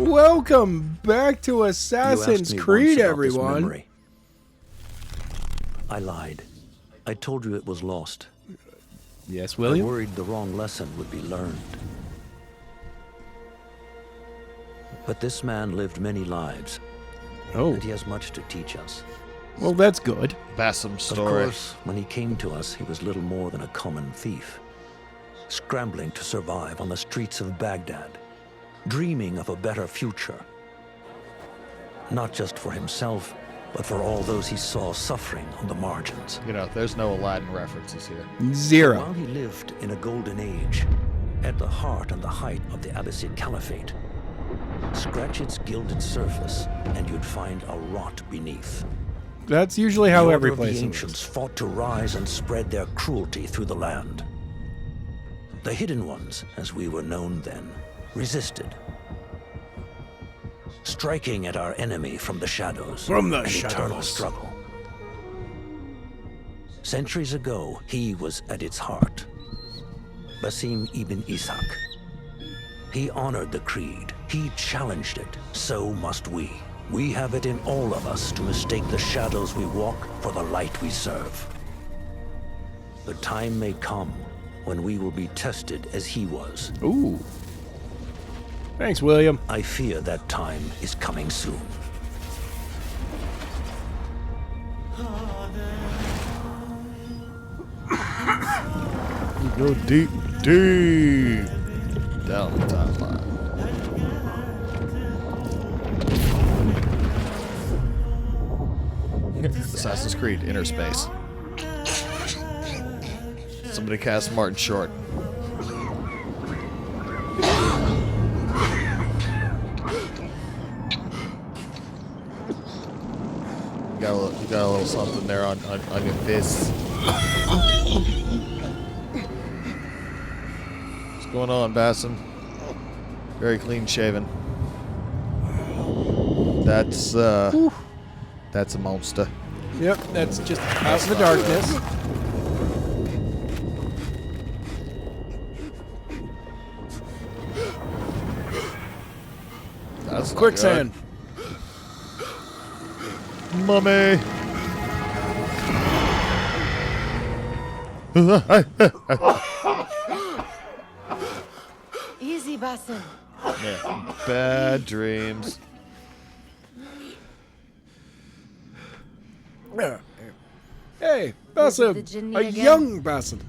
Welcome back to Assassin's Creed, everyone. Memory. I lied. I told you it was lost. Yes, I William? worried the wrong lesson would be learned. But this man lived many lives, Oh, and he has much to teach us. well, that's good. Basim Of story. course, when he came to us, he was little more than a common thief, scrambling to survive on the streets of Baghdad, dreaming of a better future. Not just for himself, but for all those he saw suffering on the margins. You know, there's no Aladdin references here. While Zero. he lived in a golden age, at the heart and the height of the Abbasid Caliphate, scratch its gilded surface, and you'd find a rot beneath. That's usually how The every order of place the is. ancients fought to rise and spread their cruelty through the land. The hidden ones, as we were known then, resisted, striking at our enemy from the shadows. From the an eternal shadows. struggle. Centuries ago, he was at its heart. Basim ibn Ishaq. He honored the creed. He challenged it. So must we. We have it in all of us to mistake the shadows we walk for the light we serve. The time may come when we will be tested as he was. Ooh. Thanks, William. I fear that time is coming soon. Go deep, deep down the timeline. Assassin's Creed Inner Space. Somebody cast Martin Short. You got a little something there on your face. What's going on, Basim? Very clean shaven. That's a monster. Yep, that's just out in the darkness. That's not Quicksand. good. Mummy. Easy, Basim. Yeah, bad dreams. Hey, Was it the Basim. genie A again? young Basim.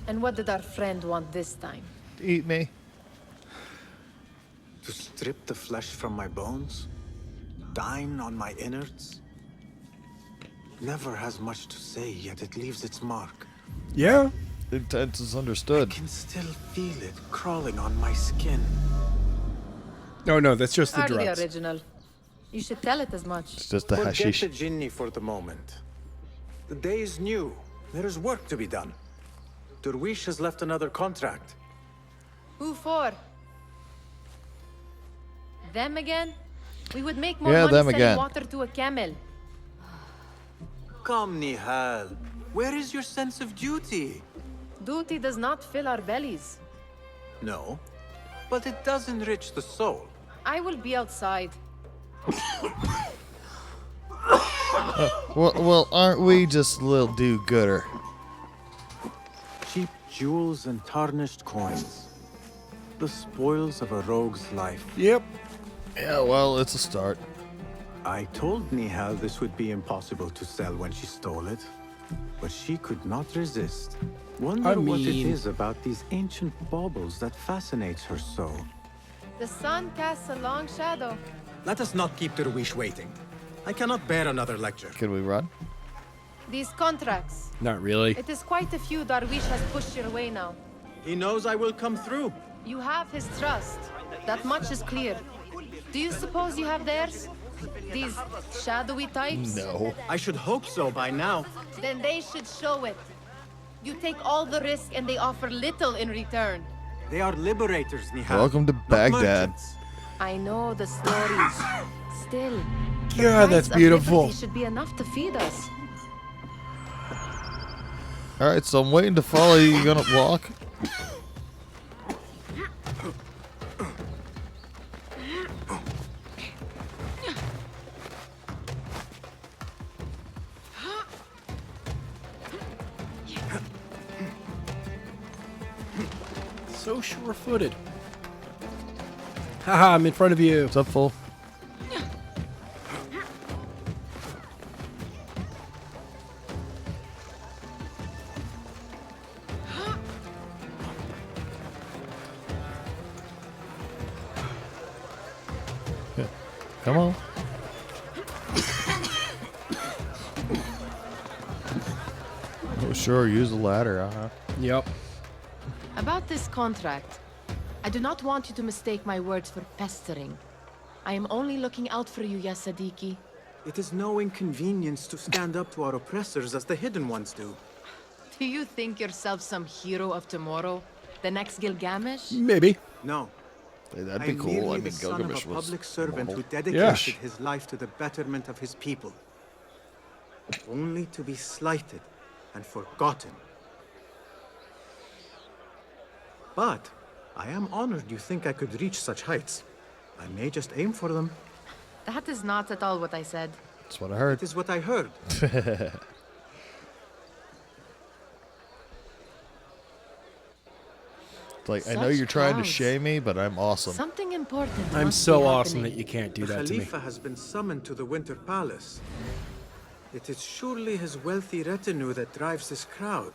And what did our friend want this time? Eat me. To strip the flesh from my bones? Dine on my innards? Never has much to say, yet it leaves its mark. Yeah? Intent is I understood. can still feel it crawling on my skin. No, that's just the Hardly drugs. original. You should tell it as much. It's just the Forget hashish. the Jinni for the moment. The day is new. There is work to be done. Derwish has left another contract. Who for? Them again? We would make more Yeah, money them selling again. water to a camel. Come, Nihal. Where is your sense of duty? Duty does not fill our bellies. No, but it does enrich the soul. I will be outside. Well, aren't we just a little do-gooder? Cheap jewels and tarnished coins. The spoils of a rogue's life. Yep. Yeah, well, it's a start. I told Nihal this would be impossible to sell when she stole it, but she could not resist. Wonder what it mean- is about these ancient baubles that fascinates her so. The sun casts a long shadow. Let us not keep Derwish waiting. I cannot bear another lecture. Can we run? These contracts. Not really. It is quite a few Darwish has pushed your way now. He knows I will come through. You have his trust. That much is clear. Do you suppose you have theirs? These shadowy types? No. I should hope so by now. Then they should show it. You take all the risk and they offer little in return. They are liberators, Nihal. Welcome to not Baghdad. merchants. I know the stories. Still, the God, price that's of beautiful. liberty should be enough to feed us. Alright, so I'm waiting to follow you. You gonna walk? So sure-footed. Haha, I'm in front of you. What's up, fool? Yeah. Come on. Oh, sure, use the ladder, Yep. About this contract, I do not want you to mistake my words for pestering. I am only looking out for you, ya Sadiki. It is no inconvenience to stand up to our oppressors as the Hidden Ones do. Do you think yourself some hero of tomorrow? The next Gilgamesh? Maybe. No. Hey, that'd I be am cool. merely I the mean, son of Gilgamesh a was public servant who normal. dedicated his life to the betterment of his people. Only to be slighted and forgotten. But I am honored you think I could reach such heights. I may just aim for them. That is not at all what I said. That's what I heard. It is what I heard. Like, I know Such you're trying to clouds. shame me, but I'm awesome. Something important I'm must so be awesome happening. that you can't do The that to me. Khalifa has been summoned to the Winter Palace. It is surely his wealthy retinue that drives this crowd.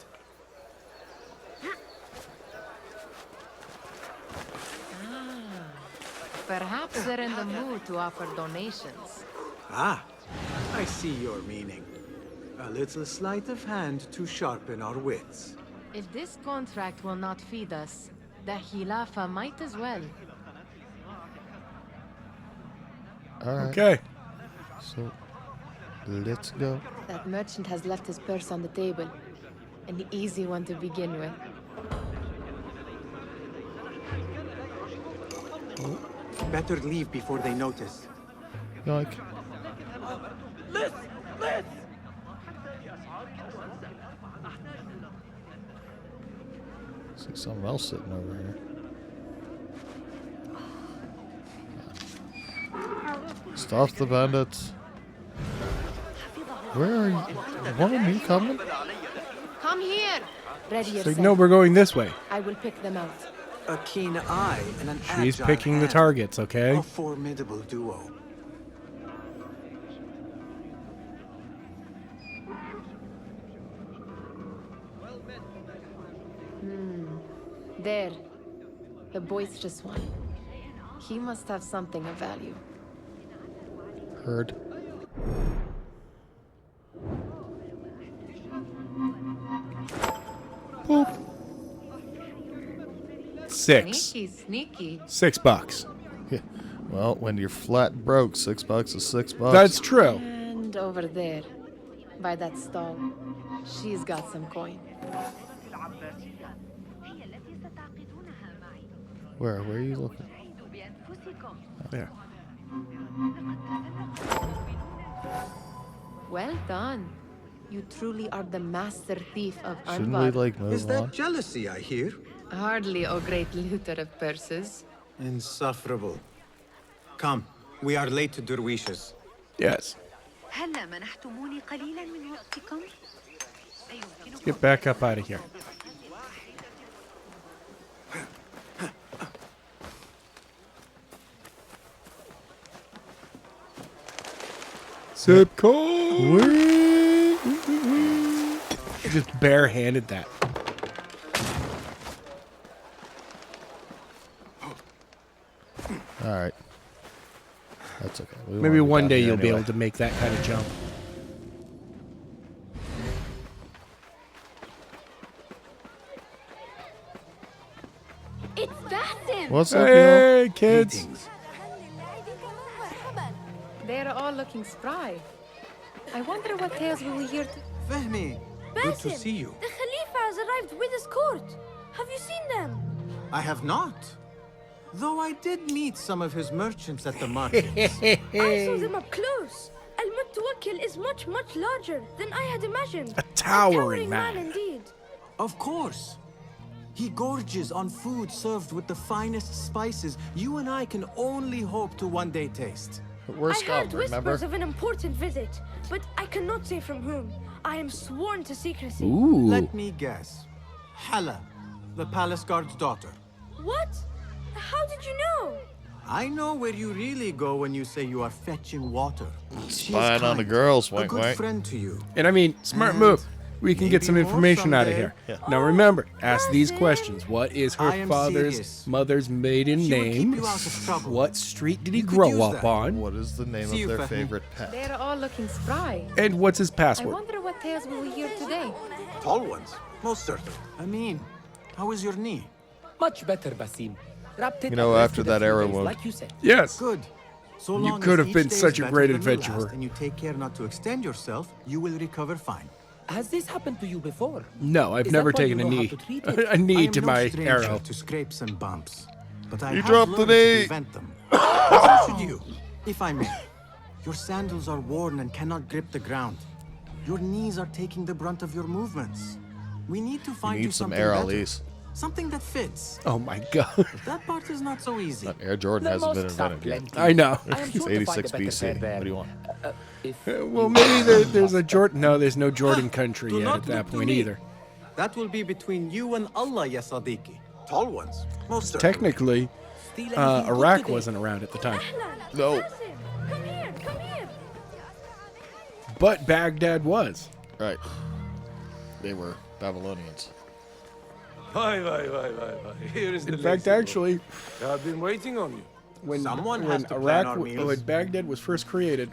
Perhaps they're in the mood to offer donations. Ah, I see your meaning. A little sleight of hand to sharpen our wits. If this contract will not feed us, the Khilafa might as well. All right. Okay. So, let's go. That merchant has left his purse on the table. An easy one to begin with. Better leave before they notice. Yoink. See something else sitting over here. Stop the bandits. Where are you? One of you coming? Come here! Ready So, yourself. no, we're going this way. I will pick them out. A keen eye and an She's agile picking the hand. targets, okay? A formidable duo. There. The boisterous one. He must have something of value. Heard. Boop. 6. Sneaky, sneaky. $6. Yeah. Well, when you're flat broke, $6 is $6. That's true. And over there, by that stall, she's got some coin. Where are you looking? There. Well done. You truly are the master thief of Shouldn't we Anbar. like move Is that on? jealousy I hear? Hardly, O great looter of purses. Insufferable. Come, we are late to Derwishes. Yes. هلا منحتموني قليلا من وقتكم؟ Let's get back up out of here. Zip code. Just barehanded that. All right. That's okay. We Maybe wanna be one down day here you'll be anyway. able to make that kind of jump. It's Basim! What's up, y'all? Hey, kids. Greetings. They're all looking spry. I wonder what tales we will hear. Fehmi, good to Basim, see you. The Khalifa has arrived with his court. Have you seen them? I have not. Though I did meet some of his merchants at the market. I saw them up close. Al-Mutawakkil is much, much larger than I had imagined. A towering man man. indeed. Of course. He gorges on food served with the finest spices you and I can only hope to one day taste. We're I scum, heard whispers remember? of an important visit, but I cannot say from whom. I am sworn to secrecy. Ooh. Let me guess. Hala, the palace guard's daughter. What? How did you know? I know where you really go when you say you are fetching water. She is Spying on the kind, girls, a wink, good wink. friend to you. And I mean, smart And move. We can get maybe some more information out of someday. here. Now remember, ask these Basim. questions. What is I her am father's serious. mother's maiden She would keep name? you out of trouble. What street did he You could grow use up that. on? What is the name See you, of their Fahmi. favorite pet? They're all looking spry. And what's his I password? wonder what tales we will hear today. Tall ones, most certain. I mean, how is your knee? Much better, Basim. Wrapped it You know, and after rested a that few arrow days, would- like you said. Yes. Good. So You long could as have been each day such is a better great than the adventurer. last And you take care not to extend yourself, you will recover fine. Has this happened to you before? No, I've Is never that why taken a you know how knee. to treat it? A knee I am to no my stranger arrow. to scrapes and bumps, but I You have dropped the learned to knee. prevent them. So should you, if I may. Your sandals are worn and cannot grip the ground. Your knees are taking the brunt of your movements. We need to find You you need some something Air better. Alice. Something that fits. Oh my god. That part is not so easy. That Air Jordan The hasn't been mosques are invented yet. plenty. I know. I am It's sure to find a 86 better BC. pair there. What do you want? If Well, you- maybe there's a Jordan. No, there's no Jordan country Do yet not at that look to point me. either. That will be between you and Allah, ya Sadiqi. Tall ones, most certainly. Technically, steal anything good Iraq today. wasn't around at the time. Ahlan. No. Basim, come here, come here. But Baghdad was. Right. They were Babylonians. Here is the In fact, lazy actually, boy. I've been waiting on you. when Someone has when to plan Iraq, our meals. when Baghdad was first created,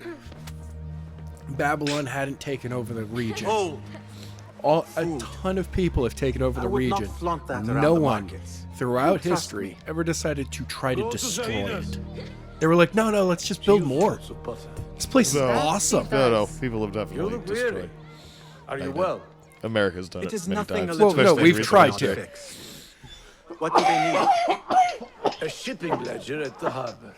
Babylon hadn't taken over the region. Oh, A ton of people have taken over I the would not region. flaunt that around No the one markets. throughout Trust history me. ever decided to try to Go to destroy Zaidas. it. They were like, no, let's just build more. This place is No. awesome. No, people have You definitely look destroyed. weary. Are you Like that. well? America's done it, it is many nothing times. a Well, no, little we've bit tried cannot to. fix. What do they need? A shipping ledger at the harbor.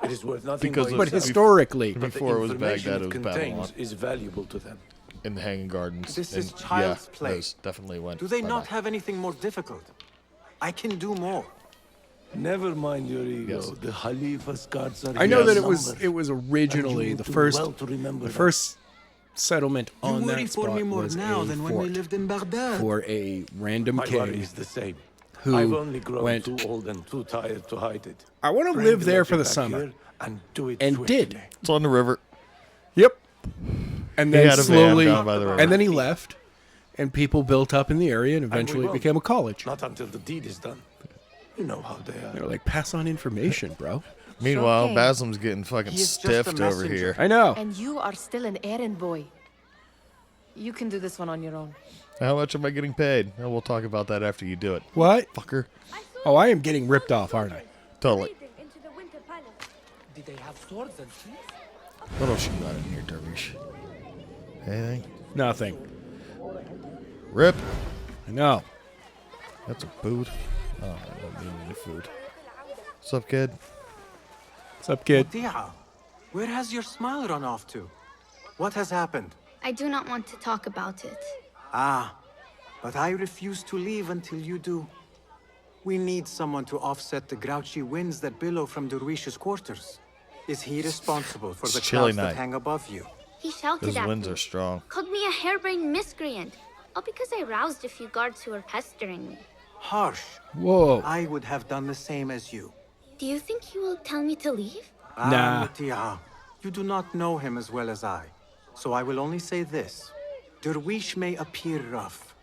It is worth nothing Because by of- But itself, historically, but the Before it was information Baghdad, it was contains Babylon. is valuable to them. In the Hanging Gardens. This and is child's yeah, play. those definitely went. Do they not bye-bye. have anything more difficult? I can do more. Never mind your ego. Yes. The Khalifa's guards are I know here that in it was numbers, originally and the you do first well to remember the that. first settlement You on worry that for me spot more was now a than when we fort lived in Baghdad. for a random My worry king. is the same. who I've only grown went, too old and too tired to hide it. I want to Bring live the there ledger for the back summer. here and do it And swiftly. did. It's on the river. Yep. And then had a van slowly, down by the river. and then he left, and people built up in the area, and eventually it won't. became a college. Not until the deed is done. You know how they They are. were like, pass on information, bro. Meanwhile, okay. Basim's getting fucking He is just a stiffed over messenger. here. I know. And you are still an errand boy. You can do this one on your own. How much am I getting paid? Oh, we'll talk about that after you do it. What? Fucker. Oh, I am getting ripped off, aren't I? Totally. Leading into the Winter Palace. Did they have swords and shields? What else you got in here, Dervish? Anything? Nothing. Rip. I know. That's a food. Oh, I don't need any food. What's up, kid? What's up, kid? Dia, where has your smile run off to? What has happened? I do not want to talk about it. Ah, but I refuse to leave until you do. We need someone to offset the grouchy winds that billow from Derwish's quarters. Is he responsible for It's the chilly clouds night. that hang above you? He shouted Those at winds me, are strong. called me a harebrained miscreant, all because I roused a few guards who were pestering me. Harsh. Whoa. I would have done the same as you. Do you think he will tell me to leave? Nah. Mutia, you do not know him as well as I. So I will only say this. Derwish may appear rough,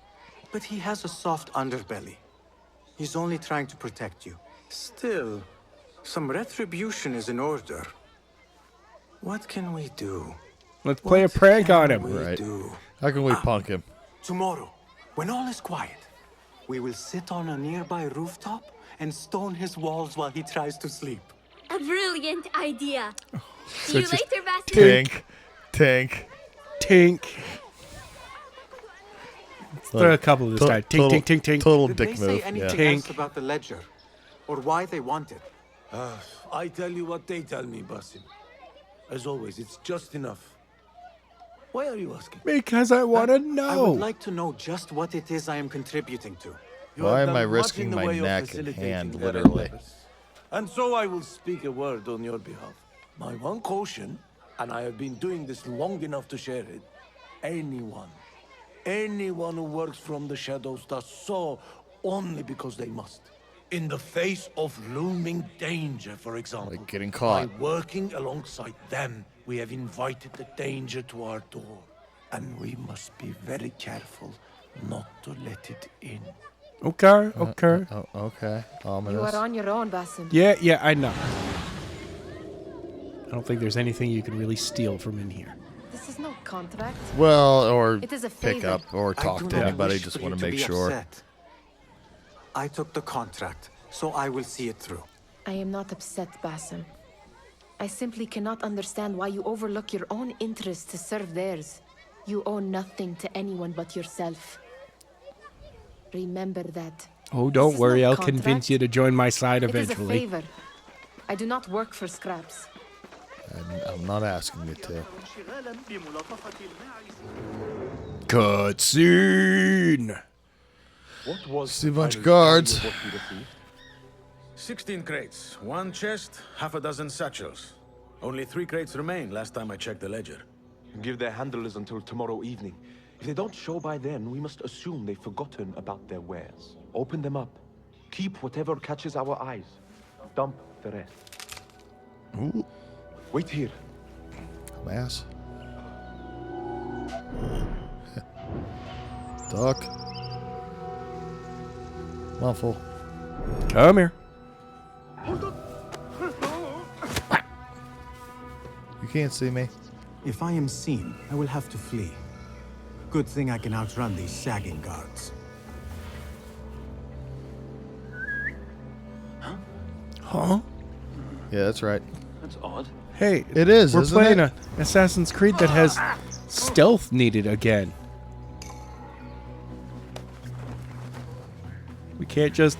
but he has a soft underbelly. He's only trying to protect you. Still, some retribution is in order. What can we do? Let's play a What prank on can him. we Right. do? How can we punk him? Tomorrow, when all is quiet, we will sit on a nearby rooftop and stone his walls while he tries to sleep. A brilliant idea. See So you it's just later, Basim. Tank. Tank. Tink. Let's throw a couple this time. Tink, tink, tink, tink. Total Did dick they say move. anything Yeah. Tink. else about the ledger? Or why they want it? I tell you what they tell me, Basim. As always, it's just enough. Why are you asking? Because I want to I know. would like to know just what it is I am contributing to. You Why have am I done much risking in the my way of neck and facilitating hand, their literally? endeavors. And so I will speak a word on your behalf. My one caution, and I have been doing this long enough to share it, anyone who works from the shadows does so only because they must. In the face of looming danger, for example. Like getting caught. By working alongside them, we have invited the danger to our door. And we must be very careful not to let it in. Okay, okay. Okay. You Ominous. are on your own, Basim. Yeah, I know. I don't think there's anything you can really steal from in here. This is no contract. Well, or It is a pick favor. up or I talk do to not anybody. wish Just for want you to make be sure. upset. I took the contract, so I will see it through. I am not upset, Basim. I simply cannot understand why you overlook your own interests to serve theirs. You owe nothing to anyone but yourself. Remember that. Oh, don't This is worry. no I'll contract. convince you to join my side It is a eventually. favor. I do not work for scraps. I'm not asking you to. Cutscene. What was See a bunch of guards. 16 crates, 1 chest, half a dozen satchels. Only 3 crates remain last time I checked the ledger. Give their handlers until tomorrow evening. If they don't show by then, we must assume they've forgotten about their wares. Open them up. Keep whatever catches our eyes. Dump the rest. Ooh. Wait here. Mass. Duck. Come on, fool. Come here. You can't see me. If I am seen, I will have to flee. Good thing I can outrun these sagging guards. Huh? Yeah, that's right. That's odd. Hey, It is, we're isn't playing it? an Assassin's Creed that has stealth needed again. We can't just,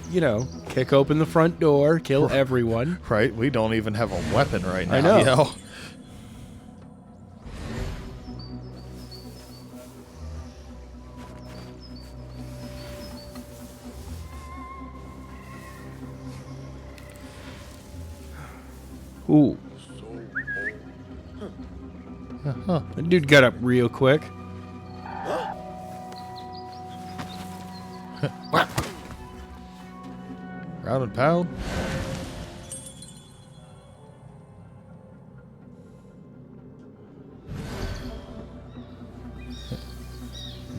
kick open the front door, kill everyone. Right? We don't even have a weapon right now. I know. Yo. Ooh. That dude got up real quick. Round and pound.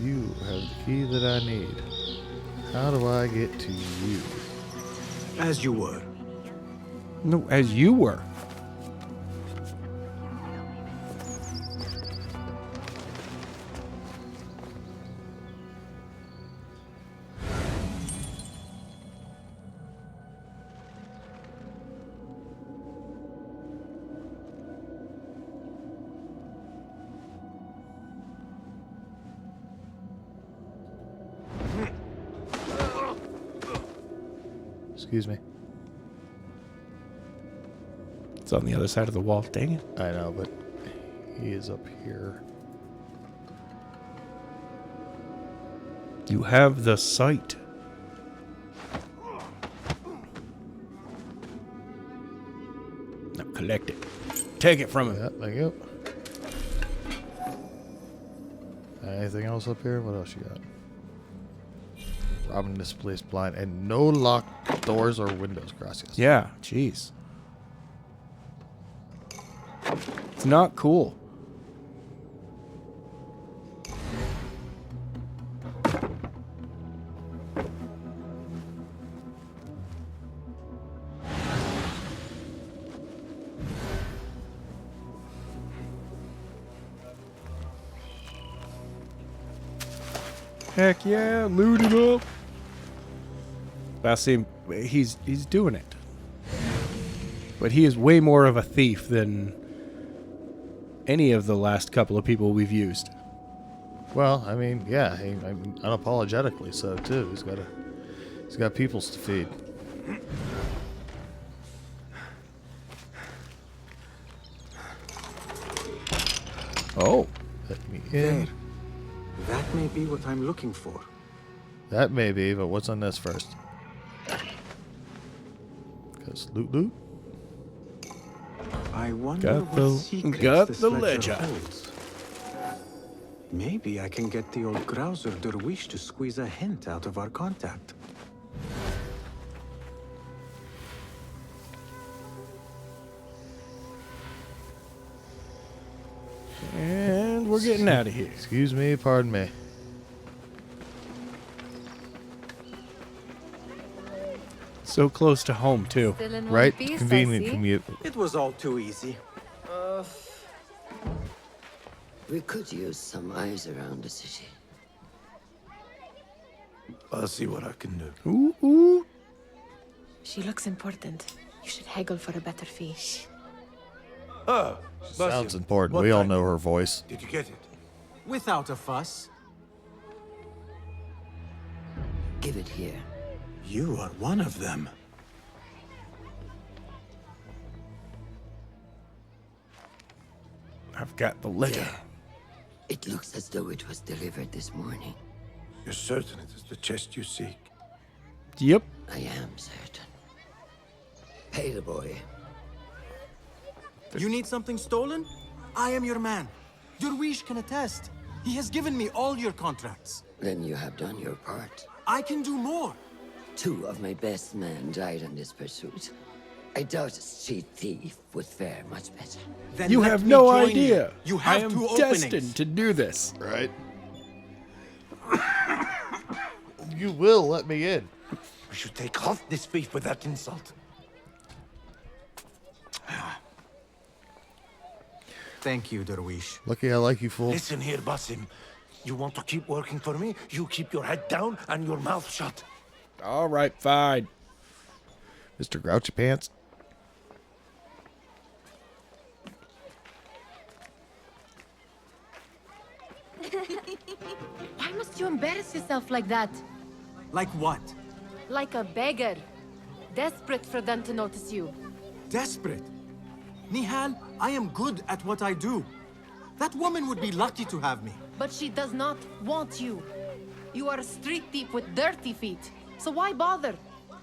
You have the key that I need. How do I get to you? As you were. No, as you were. Excuse me. It's on the other side of the wall. Dang it. I know, but he is up here. You have the sight. Now collect it. Take it from him. Yeah, there you go. Anything else up here? What else you got? Robbing this place blind and no locked doors or windows. Gracias. Yeah, jeez. It's not cool. Heck yeah, loot it up. Basim, he's doing it. But he is way more of a thief than any of the last couple of people we've used. Well, I mean, yeah, I mean, unapologetically so too. He's got peoples to feed. Oh, Let me There. in. That may be what I'm looking for. That may be, but what's on this first? Because loot. I wonder Got what the- secrets got this the ledger ledger. holds. Maybe I can get the old grouser Derwish to squeeze a hint out of our contact. we're getting out of here. Excuse me, pardon me. So close to home, too. Still in one Right? piece, I Convenient see. commute. It was all too easy. We could use some eyes around the city. I'll see what I can do. Ooh, ooh. She looks important. You should haggle for a better fee. Oh, Sounds important. What We all time? know her voice. Did you get it? Without a fuss. Give it here. You are one of them. I've got the letter. There. It looks as though it was delivered this morning. You're certain it is the chest you seek? Yep. I am certain. Pay the boy. You need something stolen? I am your man. Derwish can attest. He has given me all your contracts. Then you have done your part. I can do more. 2 of my best men died in this pursuit. I doubt a street thief would fare much better. Then You let have me no join idea. You have I am 2 destined openings. to do this. Right? You will let me in. We should take off this thief without insult. Thank you, Derwish. Lucky I like you, fool. Listen here, Basim. You want to keep working for me? You keep your head down and your mouth shut. All right, fine. Mr. Grouchy Pants. Why must you embarrass yourself like that? Like what? Like a beggar. Desperate for them to notice you. Desperate? Nihal, I am good at what I do. That woman would be lucky to have me. But she does not want you. You are a street thief with dirty feet. So why bother?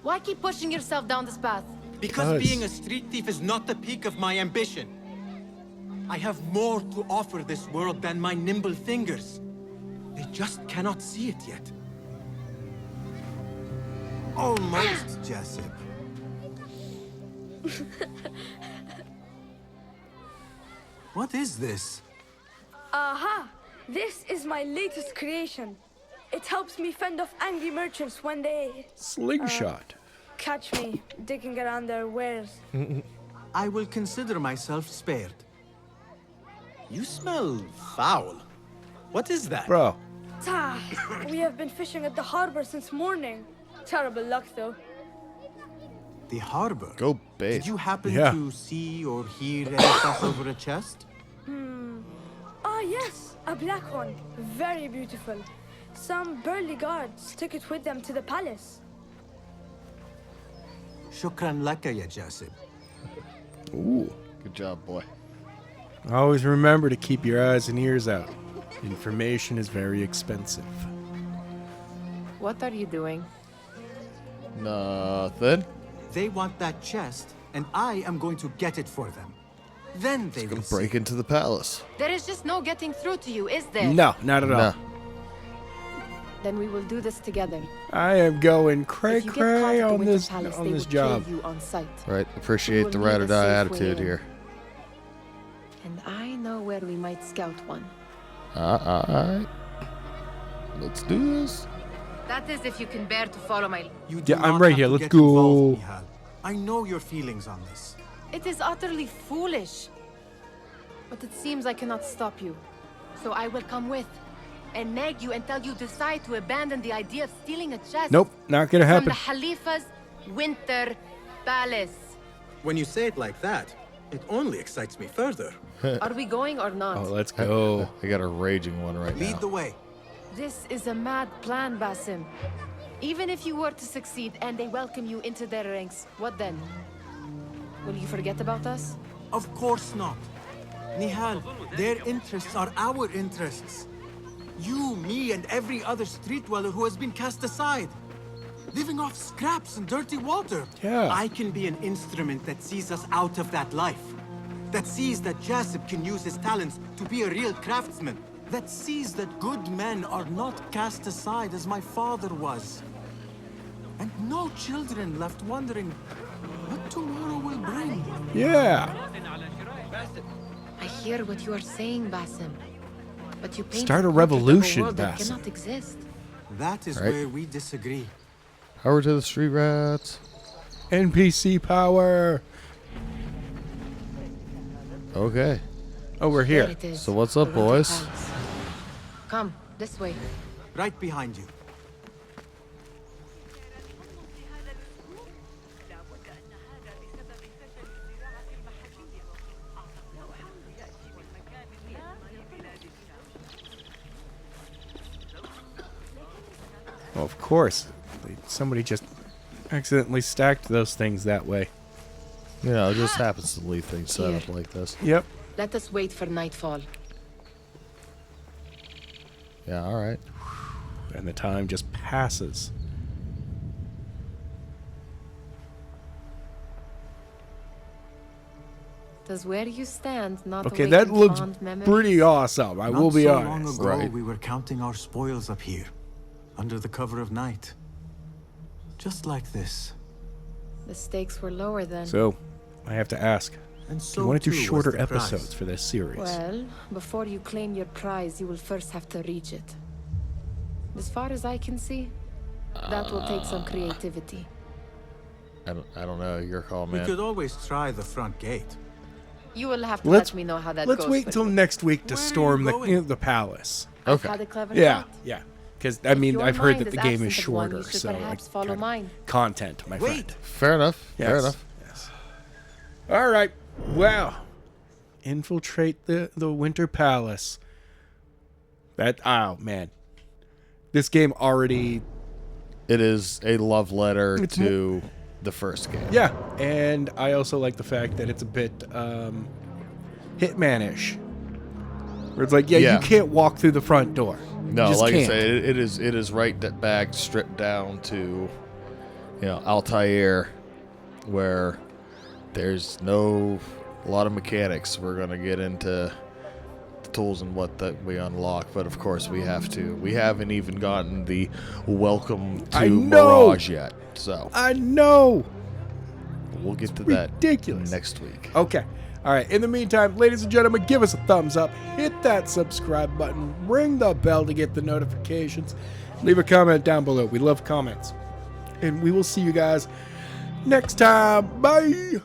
Why keep pushing yourself down this path? Because being a street thief is not the peak of my ambition. I have more to offer this world than my nimble fingers. They just cannot see it yet. Almost, Jessup. What is this? Aha! This is my latest creation. It helps me fend off angry merchants when they Slingshot. catch me digging around their wares. I will consider myself spared. You smell foul. What is that? Bro. Ah, we have been fishing at the harbor since morning. Terrible luck, though. The harbor? Go bait. Did you happen Yeah. to see or hear any fuss over a chest? Ah, yes, a black one. Very beautiful. Some burly guards took it with them to the palace. Shukran laka ya Jasib. Ooh. Good job, boy. Always remember to keep your eyes and ears out. Information is very expensive. What are you doing? Nothing. They want that chest, and I am going to get it for them. Then they will Gonna break see. into the palace. There is just no getting through to you, is there? No, not at all. No. Then we will do this together. I am going cray If you get caught cray at the on Winter this Palace, on they this will job. kill you on sight. Right. We Appreciate will the need ride or a die safe way attitude in. here. And I know where we might scout one. Alright. Let's do this. That is if you can bear to follow my... You do Yeah, I'm not right have here. to Let's get go. involved, Nihal. I know your feelings on this. It is utterly foolish. But it seems I cannot stop you. So I will come with. And nag you until you decide to abandon the idea of stealing a chest. Nope, not gonna From happen. the Khalifa's Winter Palace. When you say it like that, it only excites me further. Are we going or not? Oh, let's go. I got a raging one right Lead now. the way. This is a mad plan, Basim. Even if you were to succeed and they welcome you into their ranks, what then? Will you forget about us? Of course not. Nihal, their interests are our interests. You, me, and every other street dweller who has been cast aside. Living off scraps and dirty water. Yeah. I can be an instrument that sees us out of that life. That sees that Jasip can use his talents to be a real craftsman. That sees that good men are not cast aside as my father was. And no children left wondering what tomorrow will bring. Yeah. I hear what you are saying, Basim. But you painted Start a pictures of revolution, world that Basim. cannot exist. That is Right. where we disagree. Power to the street rats. NPC power. Okay. Oh, we're There here. it is. So what's the up, Winter boys? Palace. Come, this way. Right behind you. Well, of course. Somebody just accidentally stacked those things that way. You know, it just happens to leave things set up Here. like this. Yep. Let us wait for nightfall. Yeah, all right. And the time just passes. Does where you stand not Okay, that awaken looks fond memories? pretty awesome. I will be Not so honest. long ago, Right. we were counting our spoils up here, under the cover of night. Just like this. The stakes were lower then. So, I have to ask. And Do so you want to do too was shorter the prize. episodes for this series? Well, before you claim your prize, you will first have to reach it. As far as I can see, that will take some creativity. I don't know. Your call, We man. could always try the front gate. You will have to Let's- let me know how that Let's goes. wait until next week to Where are you storm going? the palace. I've Okay. had a clever Yeah, thought. yeah. Because, I mean, Your I've heard mind that the is game is absent of one, shorter, you should so perhaps like, follow kind of mine. content, my friend. Fair enough. Fair Yes, enough. yes. All right. Wow. Infiltrate the Winter Palace. Oh, man. This game already... It is a love letter It's to the first game. Yeah, and I also like the fact that it's a bit Hitman-ish. Where it's like, Yeah. you can't walk through the front door. No, You just like can't. I say, it is right that back stripped down to, you know, Altair, where there's a lot of mechanics. We're gonna get into the tools and what that we unlock, but of course we have to. We haven't even gotten the welcome I to know! Mirage yet, so I know! we'll get to ridiculous. that next week. Okay. All right. In the meantime, ladies and gentlemen, give us a thumbs up. Hit that subscribe button. Ring the bell to get the notifications. Leave a comment down below. We love comments. And we will see you guys next time. Bye.